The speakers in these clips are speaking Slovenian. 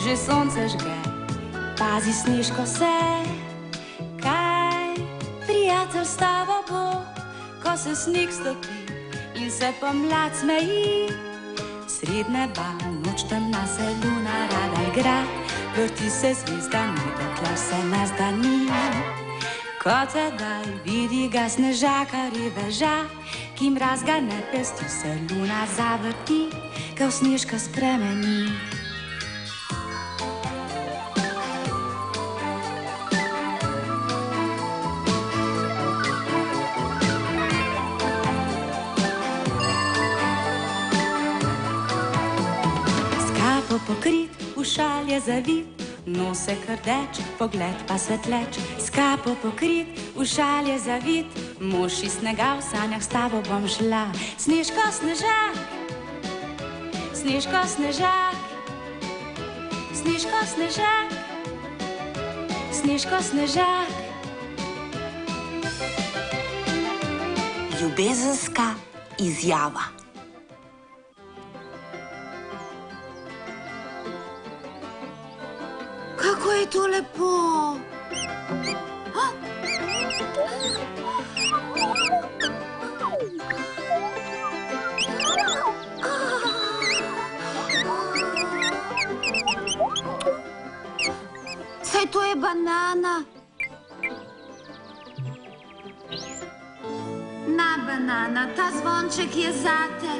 že sonce žge, pazi Snežko se, kaj prijatelj s tabo bo, ko se sneg stopi in se pomlad smeji. Sred neba noč temna se luna rada igra, vrti se zvezdami, dokler se nas da ni. Ko tedaj vidi ga snežaka ribeža, ki mraz ga ne pesti, se luna zavrti, ko v Snežka spremeni. Pokrit, ušal je zavit, nos je krdeč, pogled pa svetleč. S kapo pokrit, ušal je zavit, mož iz snega v sanjah s tabo bom šla. Snežko, snežak, Snežko, snežak, Snežko, snežak, Snežko, snežak. Ljubezenska izjava. Kako je to lepo! Saj to je banana. Na, banana, ta zvonček je zate.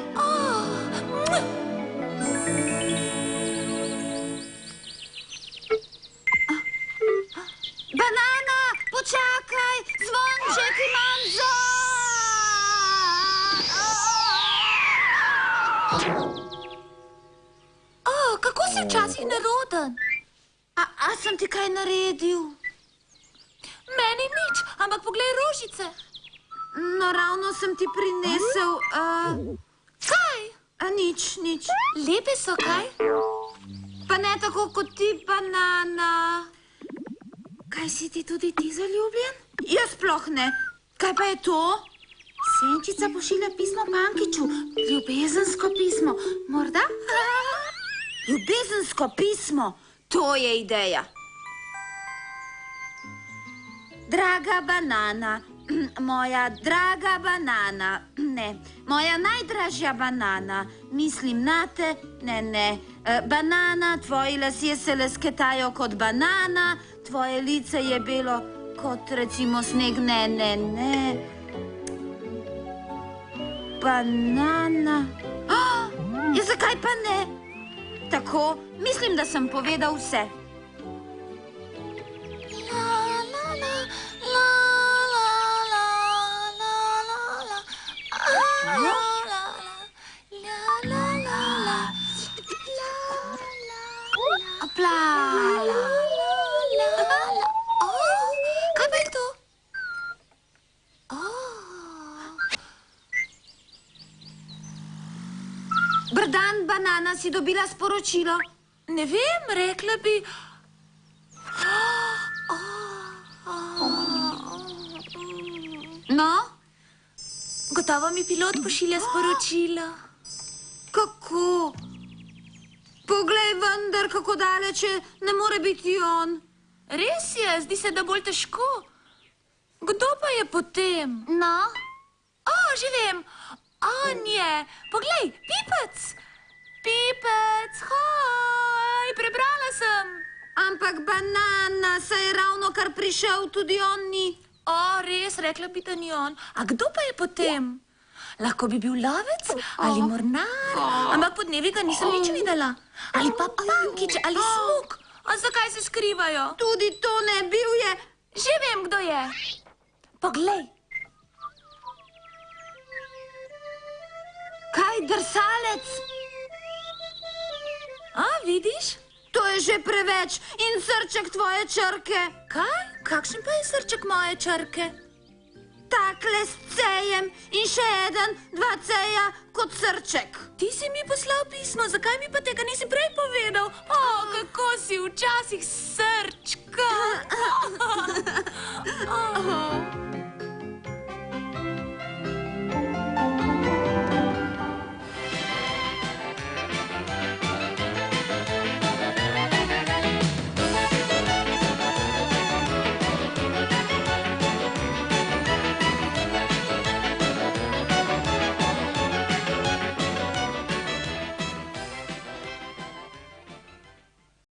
Banana, počakaj, zvonček imam kako si včasih neroden? A sem ti kaj naredil? Meni nič, ampak poglej rožice. No, ravno sem ti prinesel, Kaj? Nič, nič. Lepe so, kaj? Pa ne tako kot ti, banana. Kaj si ti tudi ti zaljubljen? Jaz sploh ne. Kaj pa je to? Senčica pošilja pismo Pankiču. Ljubezensko pismo. Morda? Ljubezensko pismo. To je ideja. Draga banana, moja draga banana, ne, moja najdražja banana, mislim na te, ne, banana, tvoji lasje se lesketajo kot banana, tvoje lice je belo kot recimo sneg, ne, banana, ja, zakaj pa ne? Tako, mislim, da sem povedal vse. Kaj pa je to? Dober dan, banana, si dobila sporočilo? Ne vem, rekla bi... No? Gotovo mi pilot pošilja sporočilo. Kako? Poglej vendar, kako daleč je, ne more biti on. Res je, zdi se, da bolj težko. Kdo pa je potem? No? Že vem, on je. Poglej, Pipec. Pipec, hoj, prebrala sem. Ampak banana, saj je ravno kar prišel, tudi on ni. Res, rekla bi, da ni on. A kdo pa je potem? Lahko bi bil lovec ali mornar, ampak po dnevi ga nisem nič videla. Ali pa Pankič ali Smuk. A zakaj se skrivajo? Tudi to ne, bil je. Že vem, kdo je. Poglej. Kaj, drsalec? Vidiš? To je že preveč. In srček tvoje črke. Kaj? Kakšen pa je srček moje črke? Takle s cejem in še eden, 2 ceja kot srček. Ti si mi poslal pismo, zakaj mi pa tega nisi prej povedal? Kako si včasih srčka.